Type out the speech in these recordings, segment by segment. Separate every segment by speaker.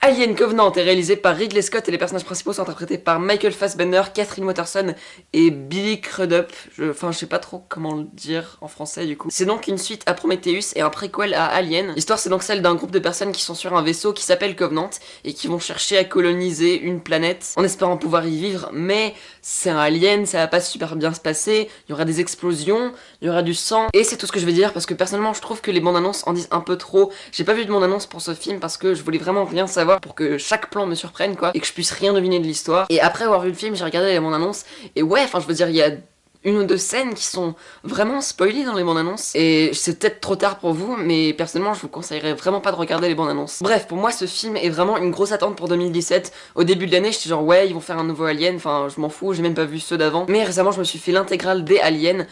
Speaker 1: Alien Covenant est réalisé par Ridley Scott et les personnages principaux sont interprétés par Michael Fassbender, Catherine Waterston et Billy Crudup. Je sais pas trop comment le dire en français du coup. C'est donc une suite à Prometheus et un préquel à Alien. L'histoire c'est donc celle d'un groupe de personnes qui sont sur un vaisseau qui s'appelle Covenant et qui vont chercher à coloniser une planète en espérant pouvoir y vivre, mais c'est un alien, ça va pas super bien se passer, il y aura des explosions, il y aura du sang, et c'est tout ce que je vais dire parce que personnellement je trouve que les bandes annonces en disent un peu trop. J'ai pas vu de bande annonce pour ce film parce que je voulais vraiment rien savoir pour que chaque plan me surprenne quoi, et que je puisse rien deviner de l'histoire. Et après avoir vu le film, j'ai regardé les bandes annonces, et ouais, je veux dire, il y a une ou deux scènes qui sont vraiment spoilées dans les bandes annonces, et c'est peut-être trop tard pour vous, mais personnellement je vous conseillerais vraiment pas de regarder les bandes annonces. Bref, pour moi ce film est vraiment une grosse attente pour 2017. Au début de l'année j'étais genre ouais ils vont faire un nouveau Alien, je m'en fous, j'ai même pas vu ceux d'avant, mais récemment je me suis fait l'intégrale des Aliens,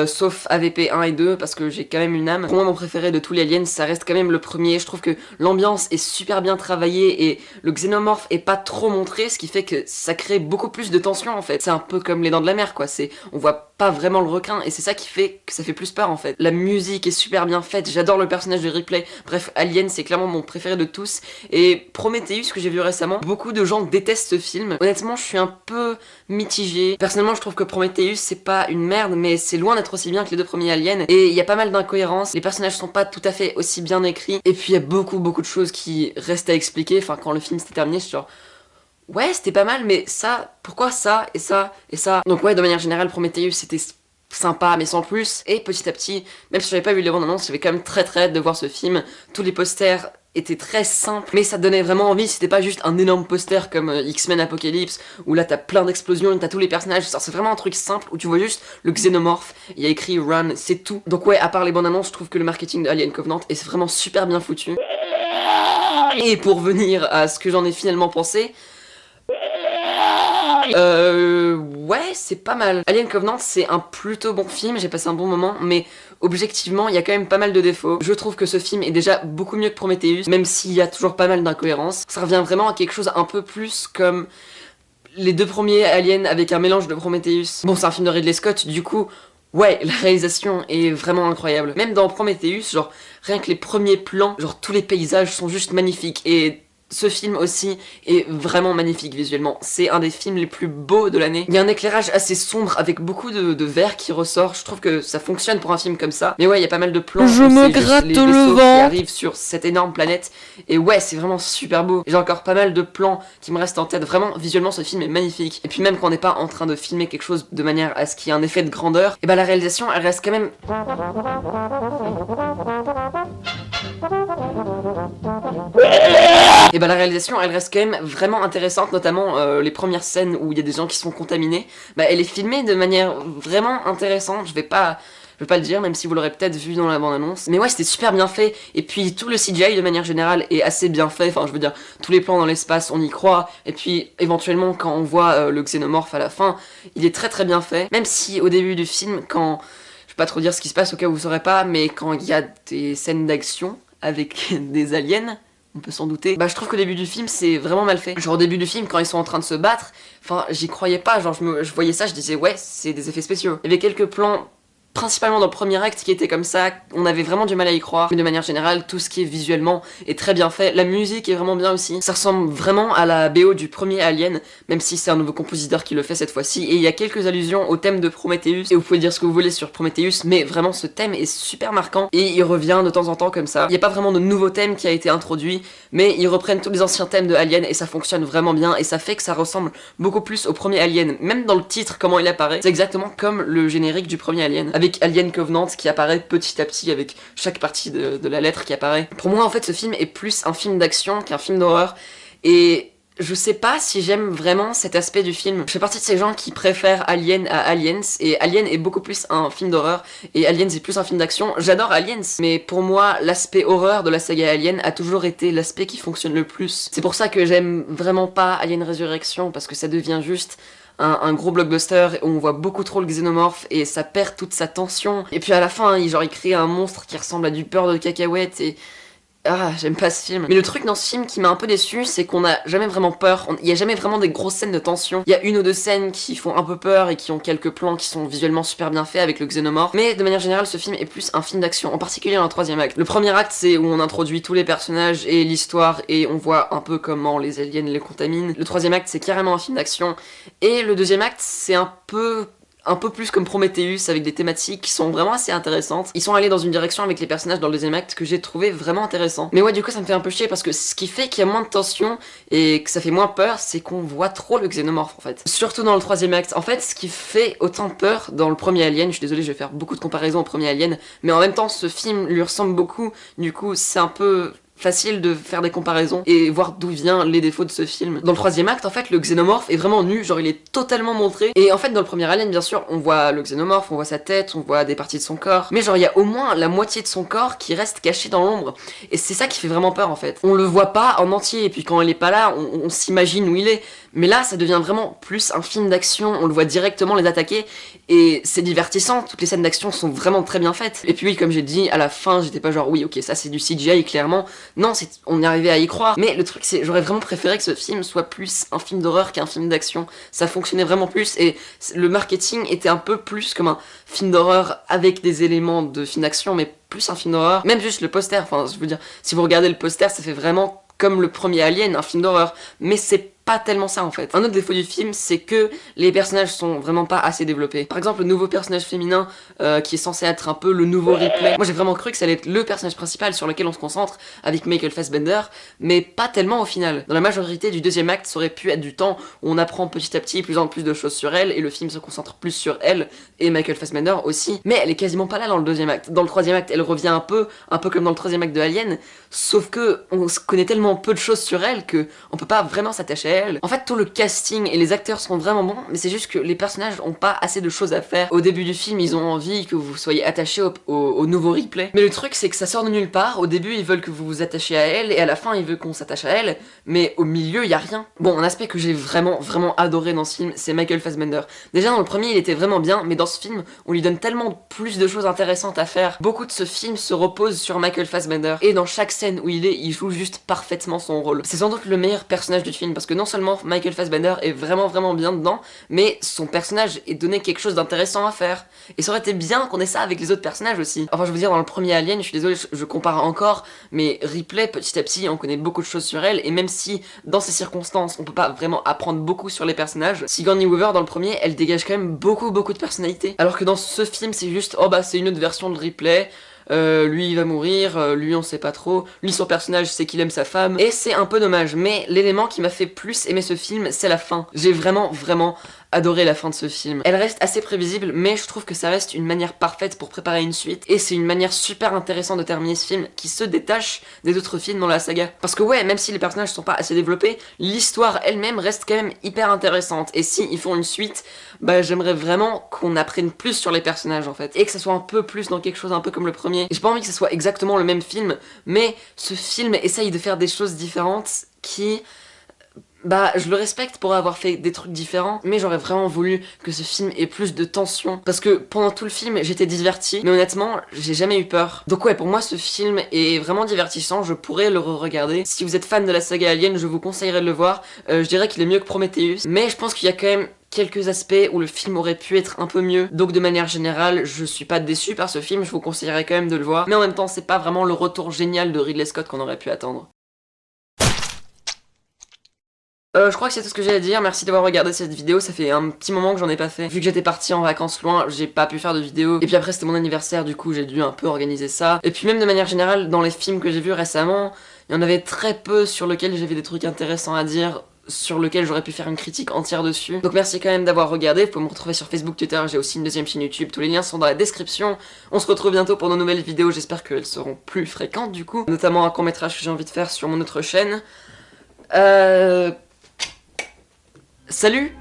Speaker 1: sauf AVP 1 et 2 parce que j'ai quand même une âme. Pour moi mon préféré de tous les Aliens ça reste quand même le premier. Je trouve que l'ambiance est super bien travaillée et le xénomorphe est pas trop montré, ce qui fait que ça crée beaucoup plus de tension en fait. C'est un peu comme les Dents de la Mer quoi, on voit pas vraiment le requin et c'est ça qui fait que ça fait plus peur en fait. La musique est super bien faite, j'adore le personnage de Ripley. Bref, Alien c'est clairement mon préféré de tous. Et Prometheus que j'ai vu récemment, beaucoup de gens détestent ce film. Honnêtement je suis un peu mitigée. Personnellement je trouve que Prometheus c'est pas une merde, mais c'est loin d'être aussi bien que les deux premiers Aliens et il y a pas mal d'incohérences, les personnages sont pas tout à fait aussi bien écrits et puis il y a beaucoup de choses qui restent à expliquer. Quand le film s'était terminé je suis genre ouais, c'était pas mal, mais ça, pourquoi ça, et ça, et ça. Donc ouais, de manière générale, Prometheus, c'était sympa, mais sans plus. Et petit à petit, même si j'avais pas vu les bandes annonces, j'avais quand même très hâte de voir ce film. Tous les posters étaient très simples, mais ça donnait vraiment envie. C'était pas juste un énorme poster comme X-Men Apocalypse, où là t'as plein d'explosions, t'as tous les personnages. C'est vraiment un truc simple, où tu vois juste le xénomorphe, il y a écrit Run, c'est tout. Donc ouais, à part les bandes annonces, je trouve que le marketing de Alien Covenant est vraiment super bien foutu. Et pour venir à ce que j'en ai finalement pensé, ouais, c'est pas mal. Alien Covenant, c'est un plutôt bon film, j'ai passé un bon moment, mais objectivement, il y a quand même pas mal de défauts. Je trouve que ce film est déjà beaucoup mieux que Prometheus, même s'il y a toujours pas mal d'incohérences. Ça revient vraiment à quelque chose un peu plus comme les deux premiers Aliens avec un mélange de Prometheus. Bon, c'est un film de Ridley Scott, du coup, ouais, la réalisation est vraiment incroyable. Même dans Prometheus, genre, rien que les premiers plans, genre, tous les paysages sont juste magnifiques, et ce film aussi est vraiment magnifique visuellement. C'est un des films les plus beaux de l'année. Il y a un éclairage assez sombre avec beaucoup de vert qui ressort. Je trouve que ça fonctionne pour un film comme ça. Mais ouais, il y a pas mal de plans.
Speaker 2: Je me gratte
Speaker 1: les
Speaker 2: le
Speaker 1: vaisseaux qui
Speaker 2: ventre.
Speaker 1: arrivent sur cette énorme planète. Et ouais, c'est vraiment super beau. J'ai encore pas mal de plans qui me restent en tête. Vraiment, visuellement, ce film est magnifique. Et puis même quand on n'est pas en train de filmer quelque chose de manière à ce qu'il y ait un effet de grandeur, et bah la réalisation, elle reste quand même... Et bah la réalisation elle reste quand même vraiment intéressante, notamment les premières scènes où il y a des gens qui sont contaminés. Bah elle est filmée de manière vraiment intéressante, je vais pas le dire, même si vous l'aurez peut-être vu dans la bande-annonce. Mais ouais, c'était super bien fait, et puis tout le CGI de manière générale est assez bien fait, je veux dire, tous les plans dans l'espace, on y croit, et puis éventuellement quand on voit le xénomorphe à la fin, il est très bien fait, même si au début du film, quand... Je vais pas trop dire ce qui se passe au cas où vous saurez pas, mais quand il y a des scènes d'action avec des aliens, on peut s'en douter. Bah je trouve qu'au début du film c'est vraiment mal fait. Genre au début du film quand ils sont en train de se battre, j'y croyais pas, genre je voyais ça, je disais ouais c'est des effets spéciaux. Il y avait quelques plans principalement dans le premier acte qui était comme ça, on avait vraiment du mal à y croire, mais de manière générale, tout ce qui est visuellement est très bien fait, la musique est vraiment bien aussi, ça ressemble vraiment à la BO du premier Alien, même si c'est un nouveau compositeur qui le fait cette fois-ci, et il y a quelques allusions au thème de Prometheus, et vous pouvez dire ce que vous voulez sur Prometheus, mais vraiment ce thème est super marquant, et il revient de temps en temps comme ça. Il n'y a pas vraiment de nouveau thème qui a été introduit, mais ils reprennent tous les anciens thèmes de Alien, et ça fonctionne vraiment bien, et ça fait que ça ressemble beaucoup plus au premier Alien, même dans le titre, comment il apparaît, c'est exactement comme le générique du premier Alien, avec Alien Covenant qui apparaît petit à petit avec chaque partie de la lettre qui apparaît. Pour moi en fait ce film est plus un film d'action qu'un film d'horreur, et je sais pas si j'aime vraiment cet aspect du film. Je fais partie de ces gens qui préfèrent Alien à Aliens, et Alien est beaucoup plus un film d'horreur, et Aliens est plus un film d'action. J'adore Aliens, mais pour moi, l'aspect horreur de la saga Alien a toujours été l'aspect qui fonctionne le plus. C'est pour ça que j'aime vraiment pas Alien Resurrection, parce que ça devient juste un gros blockbuster où on voit beaucoup trop le xénomorphe et ça perd toute sa tension. Et puis à la fin, il crée un monstre qui ressemble à du beurre de cacahuète, et Ah, j'aime pas ce film. Mais le truc dans ce film qui m'a un peu déçu, c'est qu'on a jamais vraiment peur. Il y a jamais vraiment des grosses scènes de tension. Il y a une ou deux scènes qui font un peu peur et qui ont quelques plans qui sont visuellement super bien faits avec le xénomorphe. Mais de manière générale, ce film est plus un film d'action, en particulier dans le troisième acte. Le premier acte, c'est où on introduit tous les personnages et l'histoire et on voit un peu comment les aliens les contaminent. Le troisième acte, c'est carrément un film d'action. Et le deuxième acte, c'est un peu plus comme Prometheus, avec des thématiques qui sont vraiment assez intéressantes. Ils sont allés dans une direction avec les personnages dans le deuxième acte que j'ai trouvé vraiment intéressant. Mais ouais, du coup ça me fait un peu chier parce que ce qui fait qu'il y a moins de tension et que ça fait moins peur, c'est qu'on voit trop le xénomorphe en fait. Surtout dans le troisième acte. En fait, ce qui fait autant peur dans le premier Alien, je suis désolée, je vais faire beaucoup de comparaisons au premier Alien, mais en même temps ce film lui ressemble beaucoup, du coup c'est un peu facile de faire des comparaisons et voir d'où viennent les défauts de ce film. Dans le troisième acte, en fait, le xénomorphe est vraiment nu, genre il est totalement montré. Et en fait, dans le premier Alien, bien sûr, on voit le xénomorphe, on voit sa tête, on voit des parties de son corps. Mais genre, il y a au moins la moitié de son corps qui reste caché dans l'ombre. Et c'est ça qui fait vraiment peur, en fait. On le voit pas en entier, et puis quand il est pas là, on s'imagine où il est. Mais là, ça devient vraiment plus un film d'action, on le voit directement les attaquer, et c'est divertissant, toutes les scènes d'action sont vraiment très bien faites. Et puis oui, comme j'ai dit, à la fin, j'étais pas genre, oui, ok, ça c'est du CGI, clairement. Non, on y arrivait à y croire. Mais le truc, c'est, j'aurais vraiment préféré que ce film soit plus un film d'horreur qu'un film d'action. Ça fonctionnait vraiment plus, et le marketing était un peu plus comme un film d'horreur avec des éléments de film d'action, mais plus un film d'horreur. Même juste le poster, enfin, je veux dire, si vous regardez le poster, ça fait vraiment comme le premier Alien, un film d'horreur. Mais c'est pas tellement ça en fait. Un autre défaut du film, c'est que les personnages sont vraiment pas assez développés. Par exemple, le nouveau personnage féminin qui est censé être un peu le nouveau Ripley. Moi j'ai vraiment cru que ça allait être le personnage principal sur lequel on se concentre avec Michael Fassbender, mais pas tellement au final. Dans la majorité du deuxième acte, ça aurait pu être du temps où on apprend petit à petit plus en plus de choses sur elle et le film se concentre plus sur elle et Michael Fassbender aussi. Mais elle est quasiment pas là dans le deuxième acte. Dans le troisième acte, elle revient un peu comme dans le troisième acte de Alien, sauf que on connaît tellement peu de choses sur elle que on peut pas vraiment s'attacher à elle. En fait, tout le casting et les acteurs sont vraiment bons, mais c'est juste que les personnages ont pas assez de choses à faire. Au début du film, ils ont envie que vous soyez attaché au nouveau Ripley. Mais le truc, c'est que ça sort de nulle part. Au début, ils veulent que vous vous attachiez à elle, et à la fin, ils veulent qu'on s'attache à elle, mais au milieu, il y a rien. Bon, un aspect que j'ai vraiment adoré dans ce film, c'est Michael Fassbender. Déjà, dans le premier, il était vraiment bien, mais dans ce film, on lui donne tellement plus de choses intéressantes à faire. Beaucoup de ce film se repose sur Michael Fassbender, et dans chaque scène où il joue juste parfaitement son rôle. C'est sans doute le meilleur personnage du film, parce que non seulement Michael Fassbender est vraiment bien dedans, mais son personnage est donné quelque chose d'intéressant à faire. Et ça aurait été bien qu'on ait ça avec les autres personnages aussi. Enfin, je veux dire, dans le premier Alien, je suis désolé, je compare encore, mais Ripley, petit à petit, on connaît beaucoup de choses sur elle, et même si, dans ces circonstances, on peut pas vraiment apprendre beaucoup sur les personnages, Sigourney Weaver, dans le premier, elle dégage quand même beaucoup de personnalité. Alors que dans ce film, c'est juste, oh bah, c'est une autre version de Ripley, lui il va mourir, lui on sait pas trop, lui son personnage c'est qu'il aime sa femme, et c'est un peu dommage, mais l'élément qui m'a fait plus aimer ce film, c'est la fin. J'ai vraiment adoré la fin de ce film. Elle reste assez prévisible, mais je trouve que ça reste une manière parfaite pour préparer une suite, et c'est une manière super intéressante de terminer ce film, qui se détache des autres films dans la saga. Parce que ouais, même si les personnages sont pas assez développés, l'histoire elle-même reste quand même hyper intéressante, et si ils font une suite, bah j'aimerais vraiment qu'on apprenne plus sur les personnages en fait, et que ça soit un peu plus dans quelque chose un peu comme le premier. J'ai pas envie que ce soit exactement le même film, mais ce film essaye de faire des choses différentes qui... Bah, je le respecte pour avoir fait des trucs différents, mais j'aurais vraiment voulu que ce film ait plus de tension. Parce que pendant tout le film, j'étais divertie, mais honnêtement, j'ai jamais eu peur. Donc ouais, pour moi, ce film est vraiment divertissant, je pourrais le re-regarder. Si vous êtes fan de la saga Alien, je vous conseillerais de le voir. Je dirais qu'il est mieux que Prometheus, mais je pense qu'il y a quand même quelques aspects où le film aurait pu être un peu mieux. Donc de manière générale, je suis pas déçu par ce film, je vous conseillerais quand même de le voir. Mais en même temps, c'est pas vraiment le retour génial de Ridley Scott qu'on aurait pu attendre. Je crois que c'est tout ce que j'ai à dire, merci d'avoir regardé cette vidéo, ça fait un petit moment que j'en ai pas fait. Vu que j'étais partie en vacances loin, j'ai pas pu faire de vidéo. Et puis après c'était mon anniversaire, du coup j'ai dû un peu organiser ça. Et puis même de manière générale, dans les films que j'ai vus récemment, il y en avait très peu sur lesquels j'avais des trucs intéressants à dire, sur lequel j'aurais pu faire une critique entière dessus. Donc merci quand même d'avoir regardé, vous pouvez me retrouver sur Facebook, Twitter, j'ai aussi une deuxième chaîne YouTube, tous les liens sont dans la description. On se retrouve bientôt pour de nouvelles vidéos, j'espère qu'elles seront plus fréquentes du coup. Notamment un court-métrage que j'ai envie de faire sur mon autre chaîne. Salut!